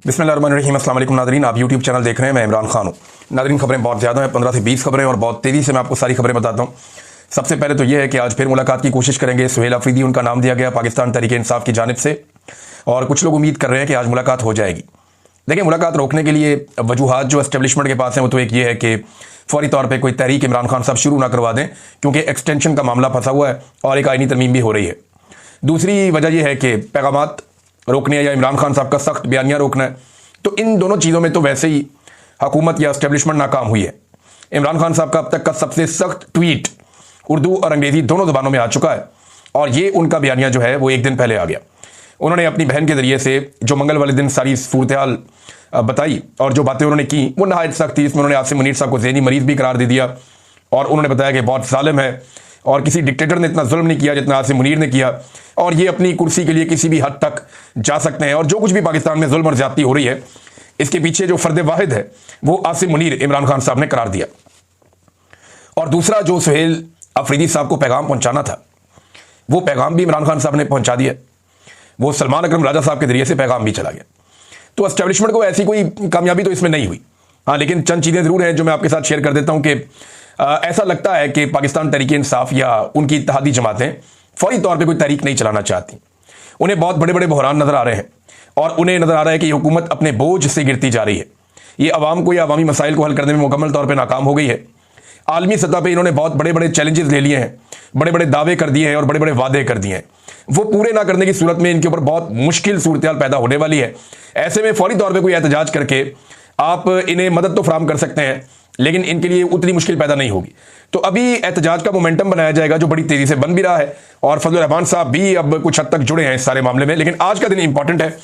बिस्मिल्लाहिर्रहमानिर्रहीम। अस्सलाम वालेकुम नादरीन, आप यूट्यूब चैनल देख रहे हैं। मैं इमरान खान हूँ। नादरीन, खबरें बहुत ज़्यादा हैं, 15 से 20 खबरें, और बहुत तेज़ी से मैं आपको सारी खबरें बताता हूँ। सबसे पहले तो ये है कि आज फिर मुलाकात की कोशिश करेंगे। सुहेल अफरीदी उनका नाम दिया गया पाकिस्तान तहरीक-ए-इंसाफ की जानिब से, और कुछ लोग उम्मीद कर रहे हैं कि आज मुलाकात हो जाएगी। देखिए, मुलाकात रोकने के लिए वजूहात जो एस्टेब्लिशमेंट के पास हैं वो तो एक ये है कि फौरी तौर पर कोई तहरीक इमरान खान साहब शुरू ना करवा दें, क्योंकि एक्सटेंशन का मामला फंसा हुआ है और एक आईनी तरमीम भी हो रही है। दूसरी वजह यह है कि पैगामात रोकने या इमरान खान साहब का सख्त बयानिया रोकना है। तो इन दोनों चीज़ों में तो वैसे ही हुकूमत या एस्टेब्लिशमेंट नाकाम हुई है। इमरान खान साहब का अब तक का सबसे सख्त ट्वीट उर्दू और अंग्रेज़ी दोनों ज़बानों में आ चुका है, और ये उनका बयानिया जो है वो एक दिन पहले आ गया। उन्होंने अपनी बहन के ज़रिए से जो मंगल वाले दिन सारी सूरत हाल बताई और जो बातें उन्होंने की वो नहायत सख्त थी। इसमें उन्होंने आसिम मुनीर साहब को ज़हनी मरीज़ भी करार दे दिया, और उन्होंने बताया कि बहुत ज़ालिम है और किसी डिक्टेटर ने इतना जुल्म नहीं किया जितना आसिम मुनीर ने किया, और ये अपनी कुर्सी के लिए किसी भी हद तक जा सकते हैं, और जो कुछ भी पाकिस्तान में जुल्म और ज्यादती हो रही है इसके पीछे जो फर्द वाहिद है वो आसिम मुनीर इमरान खान साहब ने करार दिया। और दूसरा, जो सुहेल अफरीदी साहब को पैगाम पहुंचाना था वो पैगाम भी इमरान खान साहब ने पहुंचा दिया। वो सलमान अकरम राजा साहब के जरिए से पैगाम भी चला गया। तो एस्टेब्लिशमेंट को ऐसी कोई कामयाबी तो इसमें नहीं हुई। हाँ, लेकिन चंद चीज़ें ज़रूर हैं जो मैं आपके साथ शेयर कर देता हूं कि ऐसा लगता है कि पाकिस्तान तहरीक-ए-इंसाफ या उनकी इत्तेहादी जमातें फौरी तौर पर कोई तहरीक नहीं चलाना चाहती। उन्हें बहुत बड़े बड़े बहरान नजर आ रहे हैं, और उन्हें नजर आ रहा है कि ये हुकूमत अपने बोझ से गिरती जा रही है। ये अवाम को या अवामी मसाइल को हल करने में मुकम्मल तौर पर नाकाम हो गई है। आलमी सतह पर इन्होंने बहुत बड़े बड़े चैलेंजेस ले लिए हैं, बड़े बड़े दावे कर दिए हैं और बड़े बड़े वादे कर दिए हैं। वो पूरे ना करने की सूरत में इनके ऊपर बहुत मुश्किल सूरत हाल पैदा होने वाली है। ऐसे में फौरी तौर पर कोई एहतजाज करके आप इन्हें मदद तो फराहम कर सकते हैं, लेकिन इनके लिए उतनी मुश्किल पैदा नहीं होगी। तो अभी एहतजाज का मोमेंटम बनाया जाएगा जो बड़ी तेजी से बन भी रहा है, और फजल रहमान साहब भी अब कुछ हद तक जुड़े हैं इस सारे मामले में। लेकिन आज का दिन इंपॉर्टेंट है,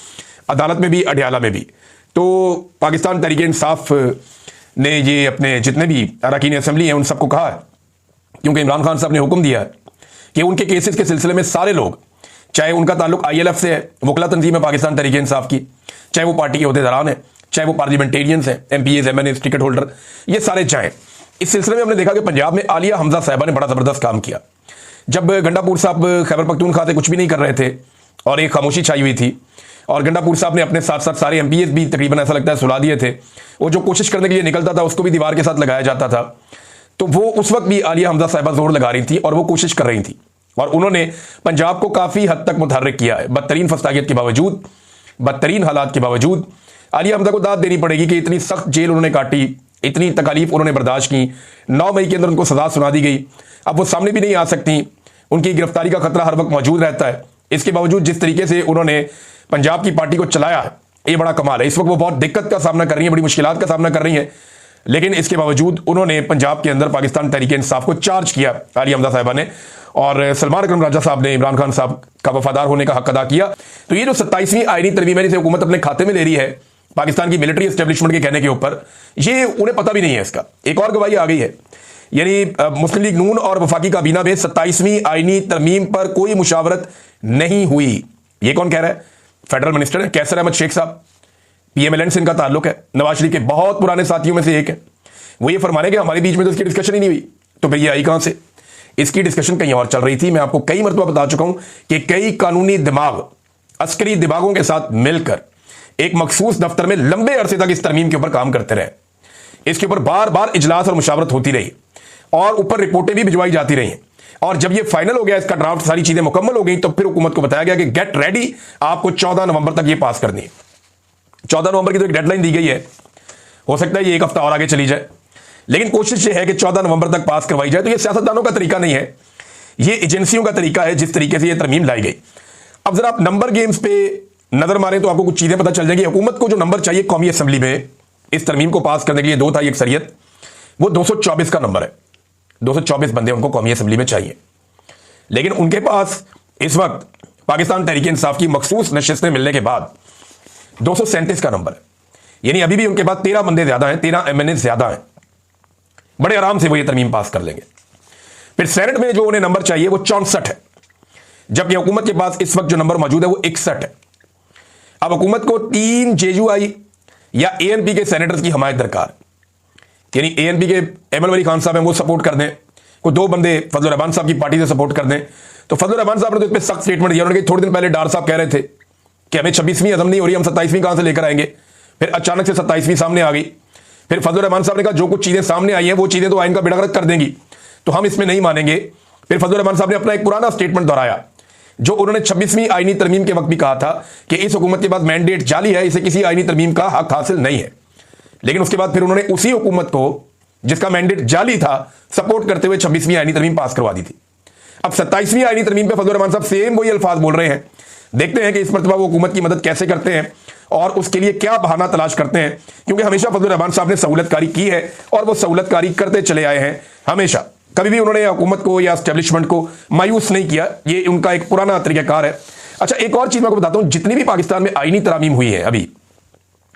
अदालत में भी, अडियाला में भी। तो पाकिस्तान तहरीक-ए-इंसाफ ने ये अपने जितने भी अरकान असेंबली हैं उन सबको कहा है, क्योंकि इमरान खान साहब ने हुक्म दिया है कि उनके केसेस के सिलसिले में सारे लोग, चाहे उनका ताल्लुक ILF से है, वकला तंजीम है पाकिस्तान तहरीक-ए-इंसाफ की, चाहे वो पार्टी के अहदेदारान हैं, चाहे वो पार्लियामेंटेरियंस हैं, MPAs, MNAs, टिकट होल्डर, ये सारे चाहें। इस सिलसिले में हमने देखा कि पंजाब में आलिया हमजा साहिबा ने बड़ा ज़बरदस्त काम किया। जब गंडापुर साहब खैबर पख्तूनख्वा से कुछ भी नहीं कर रहे थे और एक खामोशी छाई हुई थी, और गंडापुर साहब ने अपने साथ साथ सारे MPAs भी तकरीबन ऐसा लगता है सुला दिए थे। वो जो कोशिश करने के लिए निकलता था उसको भी दीवार के साथ लगाया जाता था। तो वो उस वक्त भी आलिया हमजा साहिबा जोर लगा रही थी और वो कोशिश कर रही थी, और उन्होंने पंजाब को काफ़ी हद तक मुतहर्रिक किया है। बदतरीन फसागियत के बावजूद, बदतरीन हालात के बावजूद आलिया हमजा को दाद देनी पड़ेगी कि इतनी सख्त जेल उन्होंने काटी, इतनी तकालीफ उन्होंने बर्दाश्त की। 9 मई के अंदर उनको सजा सुना दी गई। अब वो सामने भी नहीं आ सकती, उनकी गिरफ्तारी का खतरा हर वक्त मौजूद रहता है। इसके बावजूद जिस तरीके से उन्होंने पंजाब की पार्टी को चलाया है, ये बड़ा कमाल है। इस वक्त वो बहुत दिक्कत का सामना कर रही है, बड़ी मुश्किलात का सामना कर रही है, लेकिन इसके बावजूद उन्होंने पंजाब के अंदर पाकिस्तान तहरीक-ए-इंसाफ को चार्ज किया आलिया हमजा साहिबा ने, और सलमान अकरम राजा साहब ने इमरान खान साहब का वफादार होने का हक अदा किया। तो ये जो 27वीं आईनी तरमीम है जिसे हुकूमत अपने खाते में ले रही है पाकिस्तान की मिलिट्री एस्टेब्लिशमेंट के कहने के ऊपर, ये उन्हें पता भी नहीं है। इसका एक और गवाही आ गई है, यानी मुस्लिम लीग नून और वफाकी काबीना में 27वीं आईनी तरमीम पर कोई मुशावरत नहीं हुई। ये कौन कह रहा है? फेडरल मिनिस्टर है कैसर अहमद शेख साहब, PMLN से इनका ताल्लुक है, नवाज शरीफ के बहुत पुराने साथियों में से एक है। वो ये फरमाने कि हमारे बीच में तो इसकी डिस्कशन ही नहीं हुई। तो फिर ये आई कहां से? इसकी डिस्कशन कहीं और चल रही थी। मैं आपको कई मरतबा बता चुका हूं कि कई कानूनी दिमाग अस्करी दिमागों के साथ मिलकर एक मखसूस दफ्तर में लंबे अरसे तक इस तरमीम के ऊपर काम करते रहे। इसके ऊपर बार बार इजलास और मुशावरत होती रही, और ऊपर रिपोर्टें भी भिजवाई जाती रही, और जब ये फाइनल हो गया, इसका ड्राफ्ट, सारी चीजें मुकम्मल हो गई, तो फिर हुकूमत को बताया गया कि गेट रेडी, आपको 14 नवंबर तक ये पास करनी है। 14 नवंबर की तो एक डेडलाइन दी गई है, हो सकता है ये एक हफ्ता और आगे चली जाए, लेकिन कोशिश ये है कि 14 नवंबर तक पास करवाई जाए। तो ये सियासतदानों का तरीका नहीं है, ये एजेंसियों का तरीका है जिस तरीके से ये तरमीम लाई गई। अब जरा आप नंबर गेम्स पे नजर मारें तो आपको कुछ चीजें पता चल जाएगी। हुकूमत को जो नंबर चाहिए कौमी असेंबली में इस तरमीम को पास करने के लिए, 2 था अक्सरियत, वो 224 का नंबर है। 224 बंदे उनको कौमी असेंबली में चाहिए, लेकिन उनके पास इस वक्त पाकिस्तान तहरीक-ए-इंसाफ की मखसूस नशिस्तें मिलने के बाद 237 का नंबर है। यानी अभी भी उनके पास 13 बंदे ज्यादा हैं, 13 MNA ज्यादा हैं। बड़े आराम से वो ये तरमीम पास कर लेंगे। फिर सेनेट में जो उन्हें नंबर चाहिए वो 64 है, जबकि हुकूमत के पास इस वक्त जो नंबर मौजूद है वो 61 है। अब हुकूमत को 3 JUI या ANP के सेनेटर्स की हमायत दरकार, यानी ANP के एमल वली खान साहब हैं वो सपोर्ट कर दें, कोई 2 बंदे फजल रहमान साहब की पार्टी से सपोर्ट कर दें। तो फजल रहमान साहब ने तो इस पर सख्त स्टेटमेंट दिया। उन्होंने थोड़े दिन पहले डार साहब कह रहे थे कि हमें 26वीं हजम नहीं हो रही, हम 27वीं कहां से लेकर आएंगे। फिर अचानक से 27वीं सामने आ गई। फिर फजलुर रहमान साहब ने कहा जो कुछ चीजें सामने आई हैं वो चीजें तो आइन का बेड़ा गर्क कर देंगी, तो हम इसमें नहीं मानेंगे। फिर फजलुर रहमान साहब ने अपना एक पुराना स्टेटमेंट दोहराया जो उन्होंने 26वीं आईनी तरमीम के वक्त भी कहा था कि इस हुकूमत के पास मैंडेट जाली है, इसे किसी आईनी तरमीम का हक हासिल नहीं है। लेकिन उसके बाद फिर उन्होंने उसी हुकूमत को जिसका मैंडेट जाली था सपोर्ट करते हुए 26वीं आईनी तरमीम पास करवा दी थी। अब 27वीं आईनी तरमीम पे फजलुर रहमान साहब सेम वही अल्फाज बोल रहे हैं। देखते हैं कि इस मरतबा वो हुकूमत की मदद कैसे करते हैं और उसके लिए क्या बहाना तलाश करते हैं, क्योंकि हमेशा फजलुर रहमान साहब ने सहूलतकारी की है और वो सहूलतकारी करते चले आए हैं हमेशा। कभी भी उन्होंने हुकूमत को या एस्टेब्लिशमेंट को मायूस नहीं किया, ये उनका एक पुराना तरीकाकार है। अच्छा, एक और चीज मैं आपको बताता हूं, जितनी भी पाकिस्तान में आईनी तरामीम हुई है अभी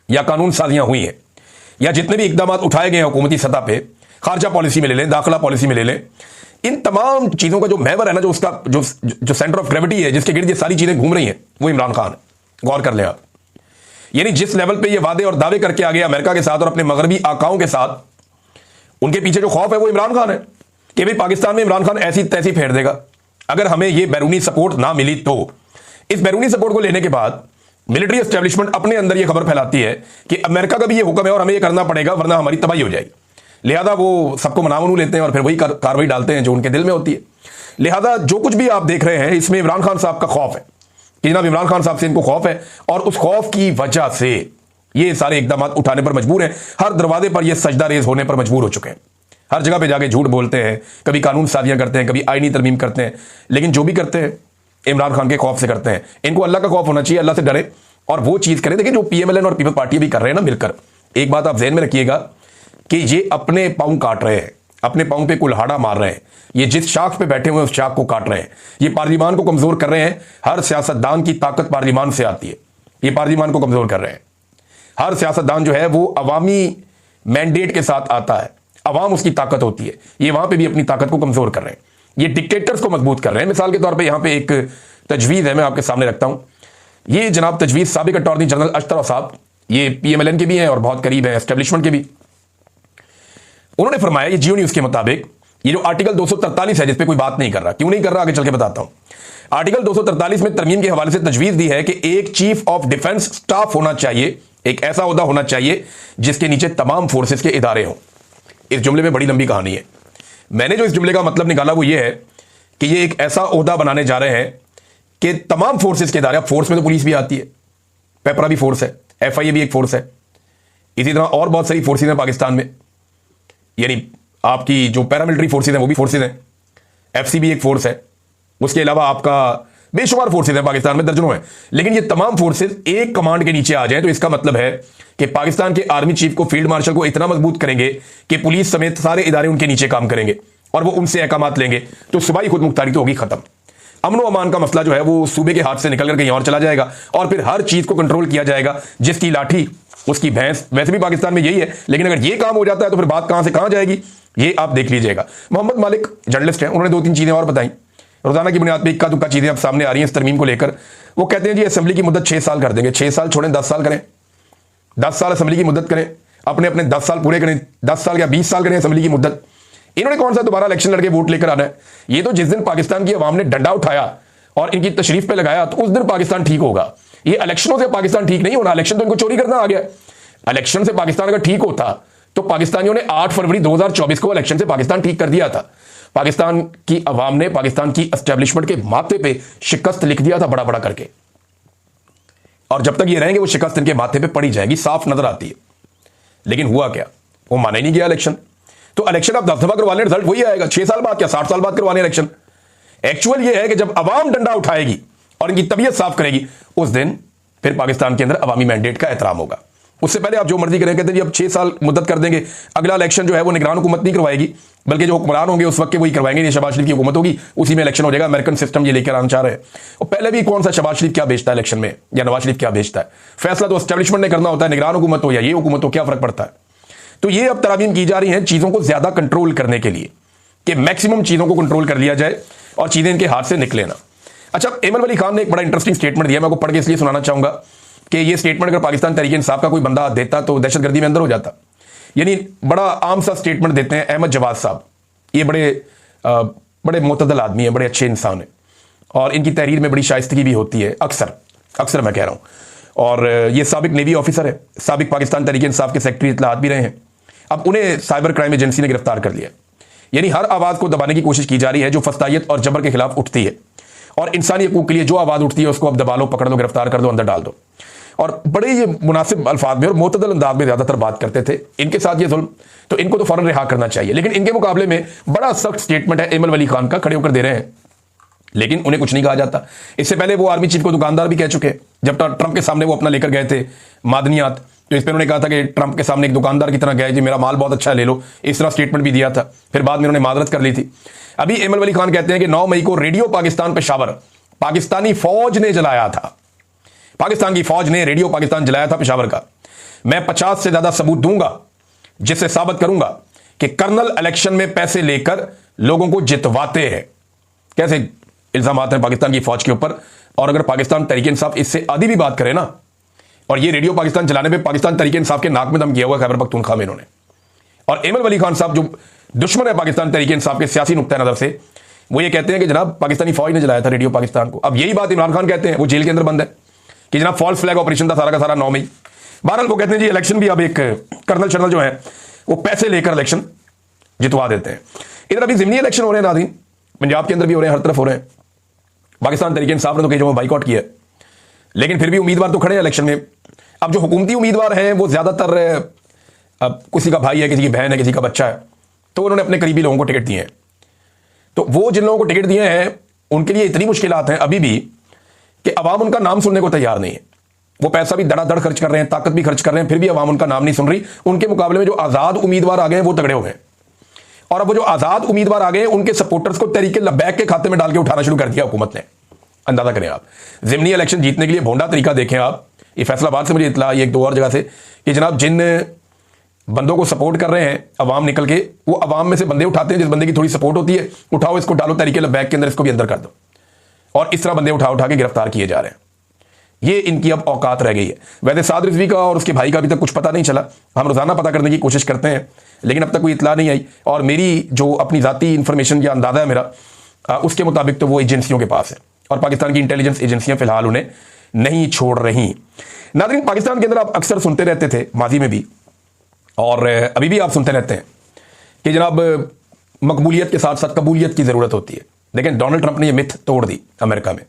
या कानून साजियां हुई हैं या जितने भी इकदाम उठाए गए हैं हुकूमती सतह पे, खारजा पॉलिसी में ले लें, दाखिला पॉलिसी में ले लें, इन तमाम चीजों का जो महवर है ना, जो उसका जो सेंटर ऑफ ग्रेविटी है जिसके गिर्द ये सारी चीजें घूम रही हैं, वो इमरान खान है। गौर कर लें आप। यानी जिस लेवल पे ये वादे और दावे करके आ गया अमेरिका के साथ और अपने मगरबी आकाओं के साथ, उनके पीछे जो खौफ है वो इमरान खान है कि भाई पाकिस्तान में इमरान खान ऐसी तैसी फेर देगा अगर हमें ये बैरूनी सपोर्ट ना मिली। तो इस बैरूनी सपोर्ट को लेने के बाद मिलिट्री एस्टेब्लिशमेंट अपने अंदर ये खबर फैलाती है कि अमेरिका का भी ये हुक्म है और हमें ये करना पड़ेगा वरना हमारी तबाही हो जाएगी। लिहाजा वो सबको मनावनू लेते हैं और फिर वही कार्रवाई डालते हैं जो उनके दिल में होती है। लिहाजा जो कुछ भी आप देख रहे हैं इसमें इमरान खान साहब का खौफ है कि जनाब इमरान खान साहब से इनको खौफ है और उस खौफ की वजह से ये सारे इकदाम उठाने पर मजबूर हैं। हर दरवाजे पर ये सजदा रेज होने पर मजबूर हो चुके हैं। हर जगह पे जाके झूठ बोलते हैं, कभी कानून साजियां करते हैं, कभी आईनी तरमीम करते हैं, लेकिन जो भी करते हैं इमरान खान के खौफ से करते हैं। इनको अल्लाह का खौफ होना चाहिए, अल्लाह से डरे और वो चीज करें। देखिए जो पीएमएलएन और पीपल पार्टी भी कर रहे हैं ना मिलकर, एक बात आप जहन में रखिएगा कि ये अपने पांव काट रहे हैं, अपने पांव पे कुल्हाड़ा मार रहे हैं। ये जिस शाख पे बैठे हुए हैं उस शाख को काट रहे हैं। ये पार्लिमान को कमजोर कर रहे हैं। हर सियासतदान की ताकत पार्लिमान से आती है। ये पार्लिमान को कमजोर कर रहे हैं। हर सियासतदान जो है वो अवामी मैंडेट के साथ आता है, अवाम उसकी ताकत होती है। ये वहां पे भी अपनी ताकत को कमजोर कर रहे हैं। ये डिक्टेटर्स को मजबूत कर रहे हैं। मिसाल के तौर पे यहां पे एक तजवीज है, मैं आपके सामने रखता हूं। ये जनाब तजवीज साबिक अटॉर्नी जनरल अशतर साहब, ये पीएमएलएन के भी हैं और बहुत करीब है एस्टेब्लिशमेंट के भी। उन्होंने फरमाया, ये जियो न्यूज के मुताबिक, ये जो आर्टिकल 243 है जिस पे कोई बात नहीं कर रहा, क्यों नहीं कर रहा आगे चल के बताता हूं। आर्टिकल 243 में तरमीम के हवाले से तजवीज दी है कि एक चीफ ऑफ डिफेंस स्टाफ होना चाहिए, एक ऐसा ओहदा होना चाहिए जिसके नीचे तमाम फोर्सेस के इदारे हों। इस जुमले में बड़ी लंबी कहानी है। मैंने जो इस जुमले का मतलब निकाला वो ये है कि ये एक ऐसा ओहदा बनाने जा रहे हैं कि तमाम फोर्सेस के इदारे, फोर्स में तो पुलिस भी आती है, पेपरा भी फोर्स है, एफआईए भी एक फोर्स है, इसी तरह और बहुत सारी फोर्सेज हैं पाकिस्तान में। यानी आपकी जो पैरामिलिट्री फोर्सेज हैं वो भी फोर्सेज हैं, एफसी भी एक फोर्स है, उसके अलावा आपका बेशुमार फोर्सेज हैं पाकिस्तान में, दर्जनों हैं। लेकिन ये तमाम फोर्सेज एक कमांड के नीचे आ जाएं तो इसका मतलब है कि पाकिस्तान के आर्मी चीफ को, फील्ड मार्शल को इतना मजबूत करेंगे कि पुलिस समेत सारे इदारे उनके नीचे काम करेंगे और वो उनसे अहकामात लेंगे, तो सूबाई खुद मुख्तारी तो होगी खत्म। अमन व अमान का मसला जो है वो सूबे के हाथ से निकल कर कहीं और चला जाएगा और फिर हर चीज को कंट्रोल किया जाएगा, जिसकी लाठी उसकी भैंस। वैसे भी पाकिस्तान में यही है, लेकिन अगर ये काम हो जाता है तो फिर बात कहां से कहां जाएगी, ये आप देख लीजिएगा। मोहम्मद मालिक जर्नलिस्ट हैं, उन्होंने 2-3 चीजें और बताई रोजाना की बुनियाद पर, इक्का दुक्का चीजें अब सामने आ रही हैं इस तरमीम को लेकर। वो कहते हैं जी असेंबली की मुद्दत 6 साल कर देंगे। 6 साल छोड़ें, 10 साल करें, 10 साल असेंबली की मुद्दत करें, अपने अपने 10 साल पूरे करें, 10 साल या 20 साल करें असेंबली की मुद्दत। इन्होंने कौन सा दोबारा इलेक्शन लड़के वोट लेकर आना है? ये तो जिस दिन पाकिस्तान की अवाम ने डंडा उठाया और इनकी तशरीफ पे लगाया तो उस दिन पाकिस्तान ठीक होगा। ये इलेक्शनों से पाकिस्तान ठीक नहीं होना, इलेक्शन तो इनको चोरी करना आ गया। इलेक्शन से पाकिस्तान अगर ठीक होता तो पाकिस्तानियों ने 8 फरवरी 2024 को इलेक्शन से पाकिस्तान ठीक कर दिया था। पाकिस्तान की अवाम ने पाकिस्तान की एस्टेब्लिशमेंट के माथे पे शिकस्त लिख दिया था बड़ा बड़ा करके, और जब तक ये रहेंगे वो शिकस्त इनके माथे पे पड़ी जाएगी, साफ नजर आती है। लेकिन हुआ क्या, वो माना ही नहीं गया इलेक्शन। तो इलेक्शन आप 10 दफा करवाने, रिजल्ट वही आएगा। 6 साल बाद क्या 60 साल बाद करवाने इलेक्शन। एक्चुअल ये है कि जब अवाम डंडा उठाएगी और इनकी तबीयत साफ करेगी उस दिन फिर पाकिस्तान के अंदर अवामी मैंडेट का एहतराम होगा। उससे पहले आप जो मर्जी करें, कहते हैं जी अब 6 साल मुद्दत कर देंगे, अगला इलेक्शन जो है वो निगरान हुकूमत नहीं करवाएगी बल्कि जो हुक्मरान होंगे उस वक्त के वही करवाएंगे। ये शहबाज शरीफ की हुकूमत होगी, उसी में इलेक्शन हो जाएगा। अमेरिकन सिस्टम ये लेकर आना चाह रहे हैं। और पहले भी कौन सा शहबाज शरीफ क्या बेचता है इलेक्शन में या नवाज शरीफ क्या बेचता है, फैसला तो एस्टेब्लिशमेंट ने करना होता है, निगरान हुकूमत हो या ये हुकूमत हो, क्या फर्क पड़ता है। तो ये अब तरामीम की जा रही हैं चीजों को ज्यादा कंट्रोल करने के लिए कि मैक्सिमम चीजों को कंट्रोल कर लिया जाए और चीजें इनके हाथ से निकले ना। अच्छा, एमन वली खान ने एक बड़ा इंटरेस्टिंग स्टेटमेंट दिया, मैं आपको पढ़ के इसलिए सुनाना चाहूंगा कि ये स्टेटमेंट अगर पाकिस्तान तहरीक इंसाफ का कोई बंदा देता तो दहशतगर्दी में अंदर हो जाता। यानी बड़ा आम सा स्टेटमेंट देते हैं अहमद जवाद साहब। ये बड़े मुतदल आदमी हैं, बड़े अच्छे इंसान हैं और इनकी तहरीर में बड़ी शाइस्तगी भी होती है, अक्सर मैं कह रहा हूं। और ये साबिक नेवी ऑफिसर है, साबिक पाकिस्तान तहरीक इंसाफ के सेक्रेटरी इत्तलाआत भी रहे हैं। अब उन्हें साइबर क्राइम एजेंसी ने गिरफ्तार कर लिया। यानी हर आवाज को दबाने की कोशिश की जा रही है जो फस्तायत और जबर के खिलाफ उठती है, और इंसानी हकूक के लिए जो आवाज उठती है उसको अब दबा लो, पकड़ लो, गिरफ्तार कर दो, अंदर डाल दो। और बड़े ये मुनासिब अल्फाज में और मोतदल अंदाज में ज्यादातर बात करते थे। इनके साथ ये जुल्म, तो इनको तो फौरन रिहा करना चाहिए, लेकिन इनके मुकाबले में बड़ा सख्त स्टेटमेंट है एमल वली खान का, खड़े होकर दे रहे हैं, लेकिन उन्हें कुछ नहीं कहा जाता। इससे पहले वो आर्मी चीफ को दुकानदार भी कह चुके, जब ट्रंप के सामने वो अपना लेकर गए थे मादनियात, तो इस पर उन्होंने कहा था कि ट्रंप के सामने एक दुकानदार की तरह गए जी, मेरा माल बहुत अच्छा है, ले लो, इस तरह स्टेटमेंट भी दिया था। फिर बाद में उन्होंने मादरत कर ली थी। अभी एमल वली खान कहते हैं कि 9 मई को रेडियो पाकिस्तान पेशावर पाकिस्तानी फौज ने जलाया था, पाकिस्तान की फौज ने रेडियो पाकिस्तान जलाया था पेशावर का। मैं 50 से ज्यादा सबूत दूंगा जिससे साबित करूंगा कि कर्नल इलेक्शन में पैसे लेकर लोगों को जितवाते हैं। कैसे इल्जाम आते हैं पाकिस्तान की फौज के ऊपर, और अगर पाकिस्तान तहरीक इंसाफ इससे आधी भी बात करे ना, और ये रेडियो पाकिस्तान चलाने पे पाकिस्तान तहरीक इंसाफ के नाक में दम किया हुआ खैबर पख्तूनख्वा में इन्होंने। और एमल वली खान साहब जो दुश्मन है पाकिस्तान तहरीक इंसाफ के सियासी नुक्ता नजर से, वो ये कहते हैं कि जनाब पाकिस्तानी फौज ने जलाया था रेडियो पाकिस्तान को। अब यही बात इमरान खान कहते हैं, वो जेल के अंदर बंद है, कि जनाब फॉल्स फ्लैग ऑपरेशन था सारा का सारा 9 मई। बहरहाल वो कहते हैं जी इलेक्शन भी अब एक कर्नल शर्नल जो है वो पैसे लेकर इलेक्शन जितवा देते हैं। इधर अभी ज़िमनी इलेक्शन हो रहे हैं नाज़रीन, पंजाब के अंदर भी हो रहे हैं, हर तरफ हो रहे हैं। पाकिस्तान तहरीक इंसाफ ने तो कई जगहों बाइकआउट किया, लेकिन फिर भी उम्मीदवार तो खड़े हैं इलेक्शन में। अब जो हुकूमती उम्मीदवार हैं वो ज्यादातर अब किसी का भाई है, किसी की बहन है, किसी का बच्चा है, तो उन्होंने अपने करीबी लोगों को टिकट दिए हैं। तो वो जिन लोगों को टिकट दिए हैं उनके लिए इतनी मुश्किलात हैं अभी भी कि अवाम उनका नाम सुनने को तैयार नहीं है। वो पैसा भी धड़ाधड़ खर्च कर रहे हैं, ताकत भी खर्च कर रहे हैं, फिर भी अवाम उनका नाम नहीं सुन रही। उनके मुकाबले में जो आजाद उम्मीदवार आ गए हैं वो तगड़े हो गए, और अब वो जो आजाद उम्मीदवार आ गए उनके सपोर्टर्स को तहरीक लब्बैक के खाते में डाल के उठाना शुरू कर दिया हुकूमत ने। अंदाजा करें आप, ज़िमनी इलेक्शन जीतने के लिए भोंडा तरीका देखें आप। ये फैसलाबाद से मुझे इतला, ये एक दो और जगह से, कि जनाब जिन बंदों को सपोर्ट कर रहे हैं अवाम निकल के, वो अवाम में से बंदे उठाते हैं जिस बंदे की थोड़ी सपोर्ट होती है, उठाओ इसको, डालो तहरीक लब्बैक के अंदर, इसको भी अंदर कर दो, और इस तरह बंदे उठा उठा के गिरफ्तार किए जा रहे हैं। ये इनकी अब औकात रह गई है। वैसे साद रिजवी का और उसके भाई का अभी तक कुछ पता नहीं चला, हम रोजाना पता करने की कोशिश करते हैं, लेकिन अब तक कोई इतला नहीं आई। और मेरी जो अपनी जाती इंफॉर्मेशन या अंदाजा है मेरा, उसके मुताबिक तो वो एजेंसियों के पास है, और पाकिस्तान की इंटेलिजेंस एजेंसियां फिलहाल उन्हें नहीं छोड़ रही। नाज़रीन, पाकिस्तान के अंदर आप अक्सर सुनते रहते थे माजी में भी, और अभी भी आप सुनते रहते हैं कि जनाब मकबूलियत के साथ साथ कबूलियत की ज़रूरत होती है। लेकिन डोनाल्ड ट्रंप ने यह मिथ तोड़ दी अमेरिका में।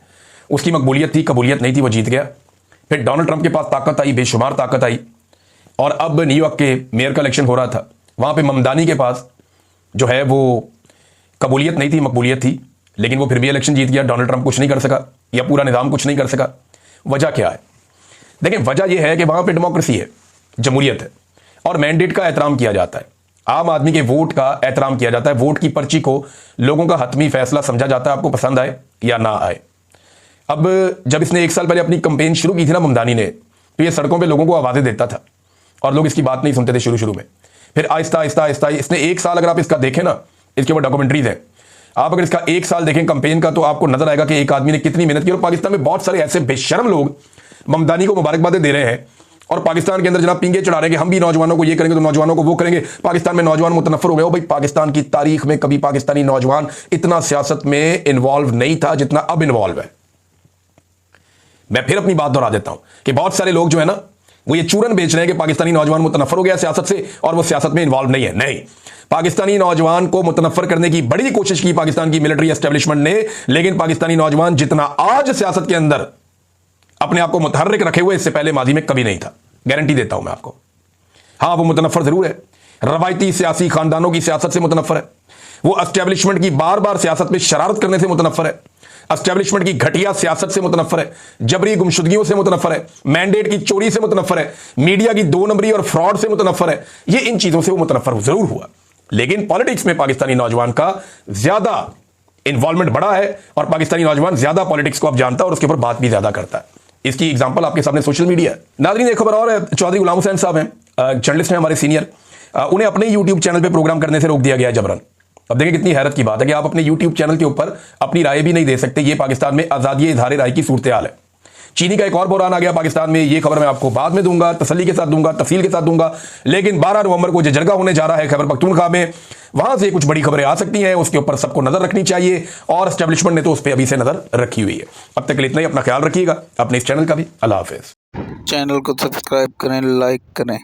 उसकी मकबूलियत थी, कबूलियत नहीं थी, वो जीत गया। फिर डोनाल्ड ट्रंप के पास ताकत आई, बेशुमार ताकत आई, और अब न्यूयॉर्क के मेयर का इलेक्शन हो रहा था, वहां पे ममदानी के पास जो है वो कबूलियत नहीं थी, मकबूलियत थी, लेकिन वो फिर भी इलेक्शन जीत गया। डोनाल्ड ट्रंप कुछ नहीं कर सका, या पूरा निज़ाम कुछ नहीं कर सका। वजह क्या है? देखिए, वजह यह है कि वहां पे डेमोक्रेसी है, जमहूरियत है, और मैंडेट का एहतराम किया जाता है, आम आदमी के वोट का एहतराम किया जाता है। वोट की पर्ची को लोगों का हतमी फैसला समझा जाता है, आपको पसंद आए या ना आए। अब जब इसने 1 साल पहले अपनी कंपेन शुरू की थी ना ममदानी ने, तो ये सड़कों पे लोगों को आवाजें देता था, और लोग इसकी बात नहीं सुनते थे शुरू में। फिर आहिस्ता आहिस्ता आहिस्ता इसने 1 साल, अगर आप इसका देखें ना, इसके ऊपर डॉक्यूमेंट्रीज हैं, आप अगर इसका 1 साल देखें कंपेन का, तो आपको नजर आएगा कि एक आदमी ने कितनी मेहनत की। और पाकिस्तान में बहुत सारे ऐसे बेशर्म लोग ममदानी को मुबारकबादें दे रहे हैं, और पाकिस्तान के अंदर जनाब पिंगे चढ़ा रहे हैं कि हम भी नौजवानों को ये करेंगे, तो नौजवानों को वो करेंगे। पाकिस्तान में नौजवान मुतनफर हो गए। भाई, पाकिस्तान की तारीख में कभी पाकिस्तानी नौजवान इतना सियासत में इन्वॉल्व नहीं था जितना अब इन्वॉल्व है। मैं फिर अपनी बात दोहरा देता हूं कि बहुत सारे लोग जो है ना, वो ये चूरन बेच रहे हैं कि पाकिस्तानी नौजवान मुतनफर हो गया सियासत से और वो सियासत में इन्वॉल्व नहीं है। नहीं, पाकिस्तानी नौजवान को मुतनफर करने की बड़ी कोशिश की पाकिस्तान की मिलिट्री एस्टेब्लिशमेंट ने, लेकिन पाकिस्तानी नौजवान जितना आज सियासत के अंदर अपने आप को मुतहर्रिक रखे हुए, इससे पहले माजी में कभी नहीं था। गारंटी देता हूं मैं आपको। हां, वो मुतनफर जरूर है, रवायती सियासी खानदानों की सियासत से मुतनफर है, वो एस्टेब्लिशमेंट की बार बार सियासत में शरारत करने से मुतनफर है, एस्टेब्लिशमेंट की घटिया सियासत से मुतनफर है, जबरी गुमशुदगियों से मुतनफर है, मैंडेट की चोरी से मुतनफर है, मीडिया की 2 नंबरी और फ्रॉड से मुतनफर है। ये इन चीजों से वो मुतनफर जरूर हुआ, लेकिन पॉलिटिक्स में पाकिस्तानी नौजवान का ज्यादा इन्वॉल्वमेंट बड़ा है, और पाकिस्तानी नौजवान ज्यादा पॉलिटिक्स को अब जानता है और उसके ऊपर बात भी ज्यादा करता है। इसकी एग्जांपल आपके सामने सोशल मीडिया है। नाज़रीन, एक खबर और है, चौधरी गुलाम हुसैन साहब हैं, जर्नलिस्ट हैं हमारे सीनियर, उन्हें अपने यूट्यूब चैनल पे प्रोग्राम करने से रोक दिया गया जबरन। अब देखें कितनी हैरत की बात है कि आप अपने यूट्यूब चैनल के ऊपर अपनी राय भी नहीं दे सकते। ये पाकिस्तान में आज़ादी इज़हार राय की सूरत हाल है। चीनी का एक और बुरहान आ गया पाकिस्तान में, ये खबर मैं आपको बाद में दूंगा, तसल्ली के साथ दूंगा, तफसील के साथ दूंगा। लेकिन 12 नवंबर को जो जरगा होने जा रहा है खैबर पख्तूनख्वा में, वहां से कुछ बड़ी खबरें आ सकती हैं, उसके ऊपर सबको नजर रखनी चाहिए और एस्टेब्लिशमेंट ने तो उस पर अभी से नजर रखी हुई है। अब तक के लिए इतना ही, अपना ख्याल रखिएगा, अपने इस चैनल का भी। अल्लाह हाफिज। चैनल को सब्सक्राइब करें, लाइक करें।